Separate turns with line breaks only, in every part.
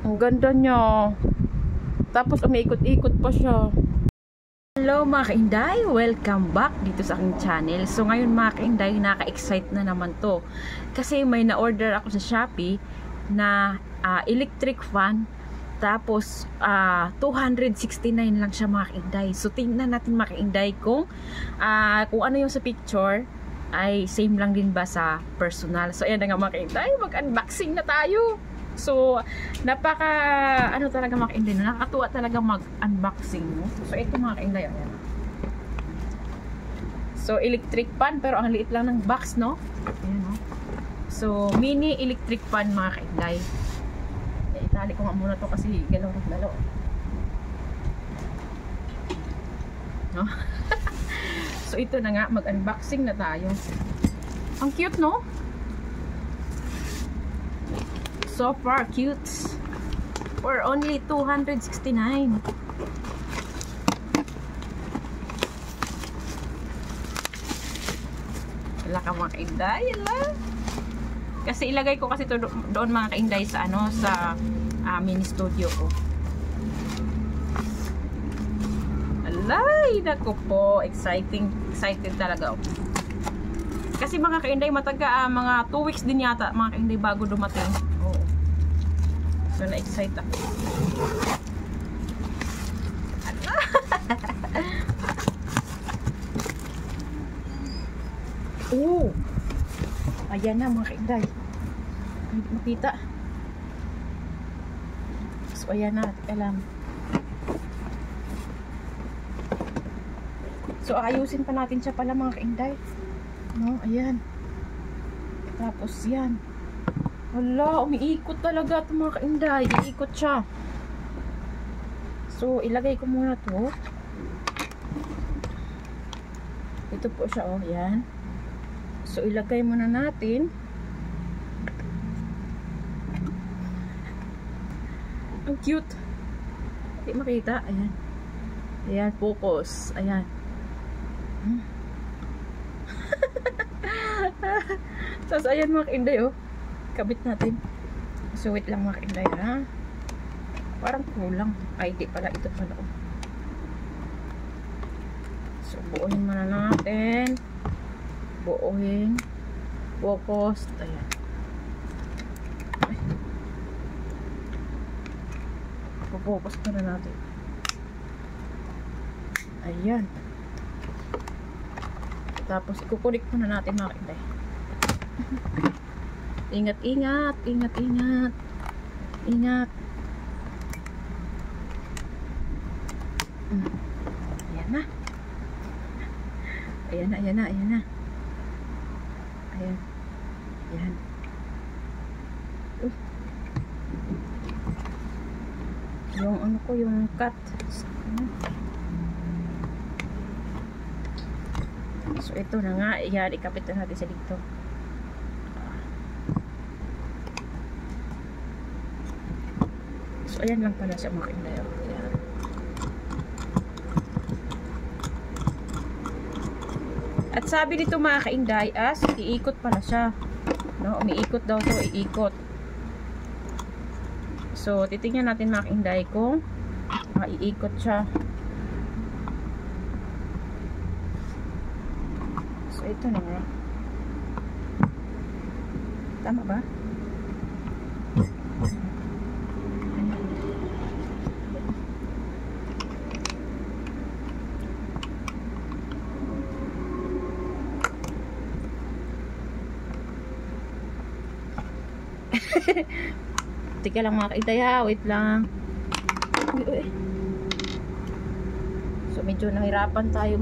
Ang ganda niya. Tapos umiikot-ikot pa siya. Hello mga kainday, welcome back dito sa aking channel. So ngayon mga kainday, naka-excite na naman to. Kasi may na-order ako sa Shopee na electric fan. Tapos 269 lang siya mga kainday. So tingnan natin mga kainday kung ano yung sa picture ay same lang din ba sa personal. So ayan na nga mga kainday, mag-unboxing na tayo. So, talaga mga kainday, nakakatuwa talaga mag-unboxing, no? So, ito mga kainday, ayan. So, electric pan, pero ang liit lang ng box, no? Ayan, no? So, mini electric pan mga kainday. Itali ko nga muna to kasi galaw-galaw. No? So, ito na nga, mag-unboxing na tayo. Ang cute, no? So far, cute. For only 269. Wala ka mga kainday, ala. Kasi ilagay ko kasi to doon mga kainday sa sa mini studio ko. Alay, nako po, excited talaga ako. Kasi mga kainday, mataga mga 2 weeks din yata mga kainday bago dumating. So, na-excite ako. Oh! Ayan na mga kainday. Hindi makita. So, ayan na. Alam. So, ayusin pa natin siya pala mga kainday. No? Ayan. Tapos, yan. Wala, umiikot talaga ito mga kainday. Iikot siya. So, ilagay ko muna to. Ito po siya, oh. Yan. So, ilagay muna natin. Ang cute. Hindi makita. Ayan. Ayan, focus. Ayan. So, ayan mga kainday, oh. Kabit natin. So, wait lang mga kainday, ha? Parang kulang. Ay, di pala. Ito pala. So, buuhin muna natin. Buuhin. Focus. Ayan. Ay. Focus muna natin. Ayan. Tapos, ikukulik muna natin mga kainday. Ingat, ingat, ingat, ingat. Ingat. Ayan na. Ayan na, ayan na, ayan na. Ayan. Ayan. Yung ano ko, yung cut. So, ito na nga. Ayan, ikapit na natin sa dito. So, ayan lang pala siya mga kainday. Ayan. At sabi dito mga kainday, iikot pala siya. No? Umiikot daw to, iikot. So, titingnan natin mga kainday kung iikot siya. So, ito na nga. Tama ba? Tika lang mga kainday, ha. Wait lang. Uy. So medyo nahirapan tayo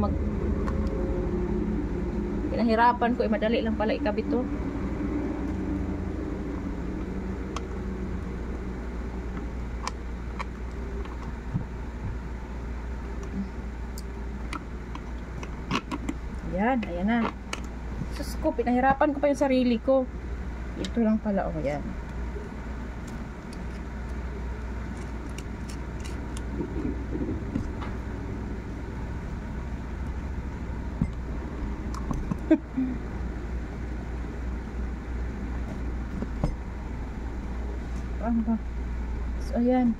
Pinahirapan ko, madali lang pala ikabit to. Ayan, ayan na. Sus ko, pinahirapan ko pa yung sarili ko. Ito lang pala, oh, yan. Paano ba? So, So, ayan.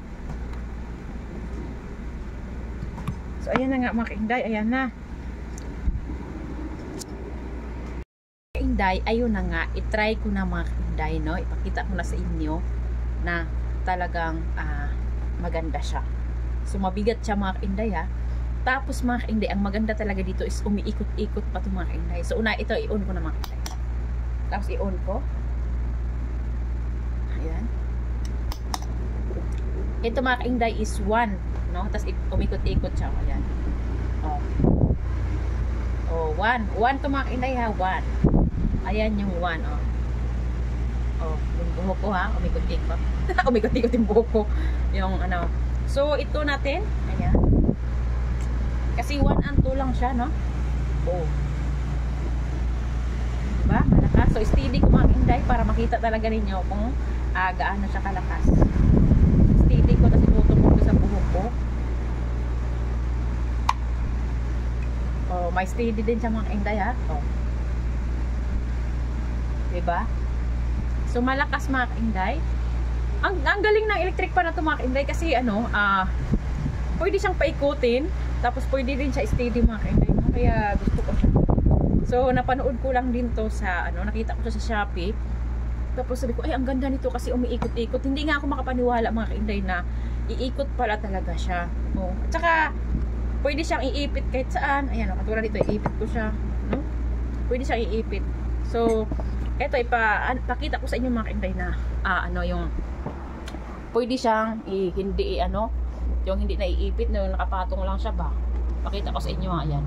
So, ayan na nga mga kainday. Ayan na. Kainday, ayun na nga. I-try ko na mga kainday, no? Ipakita ko na sa inyo na talagang maganda siya. So, mabigat siya mga kainday, ha? Tapos mga kainday, ang maganda talaga dito is umiikot-ikot pa ito mga kainday. So, una, ito, i-on ko na mga kainday. Tapos, i-on ko. Ayan. Ito mga kainday is 1, no? Tapos, umikot-ikot siya. Ayan. Oh. Oh, 1. 1 to mga kainday, ha? 1. Ayan yung 1, oh. Oh, yung buhok ko, ha? Umikot-ikot. Umikot-ikot yung buhok ko. Yung, ano. So, ito natin. Ayan. Kasi 1 and 2 lang siya, no? Oh. Diba? Malakas. So, steady ko mga kainday para makita talaga ninyo kung gaano siya kalakas. Steady ko, tapos itutungkol ko sa buhok ko. Oh, may steady din siya mga kainday, ha? Oh. Diba? So, malakas mga kainday. Ang galing ng electric pan na ito mga kainday kasi ano, pwede siyang paikutin. Tapos pwede din siya steady mga kainday, no? Kaya gusto ko siya. So napanood ko lang din to sa ano, nakita ko siya sa Shopee. Tapos sabi ko, ay ang ganda nito kasi umiikot-ikot. Hindi nga ako makapaniwala mga kainday na iikot pala talaga siya. Oh. At saka pwede siyang iipit kahit saan. Ayan, oh, katulad dito, iipit ko siya, no? Pwede siyang iipit. So eto, ipakita ko sa inyo mga kainday na ano yung pwede siyang hindi ano, yung hindi na iipit, no, nakapatong lang siya ba. Pakita ko sa inyo, ayan.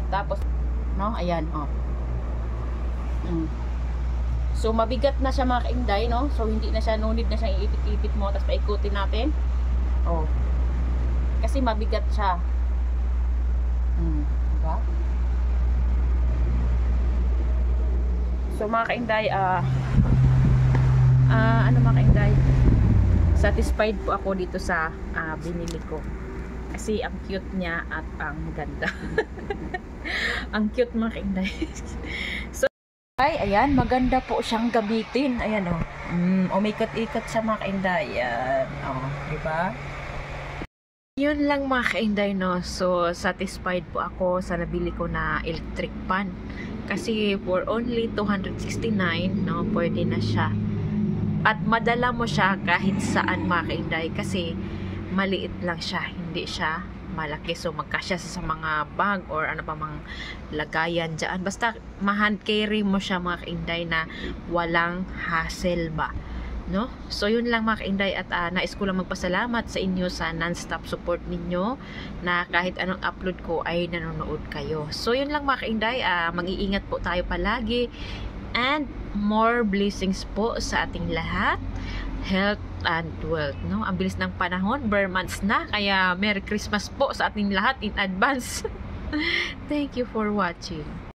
Tapos, no, ayan, oh. So, mabigat na siya mga kainday, no? So, hindi na siya, no need na siyang iipit-ipit mo, tapos paikutin natin. Oh. Kasi mabigat siya. Diba? So, mga kainday, ano mga kainday? Satisfied po ako dito sa binili ko. Kasi ang cute niya at ang ganda. Ang cute mga kainday. So, ayan, maganda po siyang gamitin. Ayan, oh. Umikot-ikot siya mga kainday. Ayan, oh, diba? Yun lang mga kainday, no? So, satisfied po ako sa nabili ko na electric pan. Kasi for only 269, no, pwede na siya. At madala mo siya kahit saan mga kainday kasi maliit lang siya, hindi siya malaki. So magkasya sa mga bag or ano pa mang lagayan dyan. Basta ma-hand carry mo siya mga kainday na walang hassle ba, no? So yun lang mga kainday at nais ko lang magpasalamat sa inyo sa non-stop support ninyo na kahit anong upload ko ay nanonood kayo. So yun lang mga kainday, mag-iingat po tayo palagi. And more blessings po sa ating lahat. Health and wealth, no? Ang bilis ng panahon, bare months na. Kaya Merry Christmas po sa ating lahat in advance. Thank you for watching.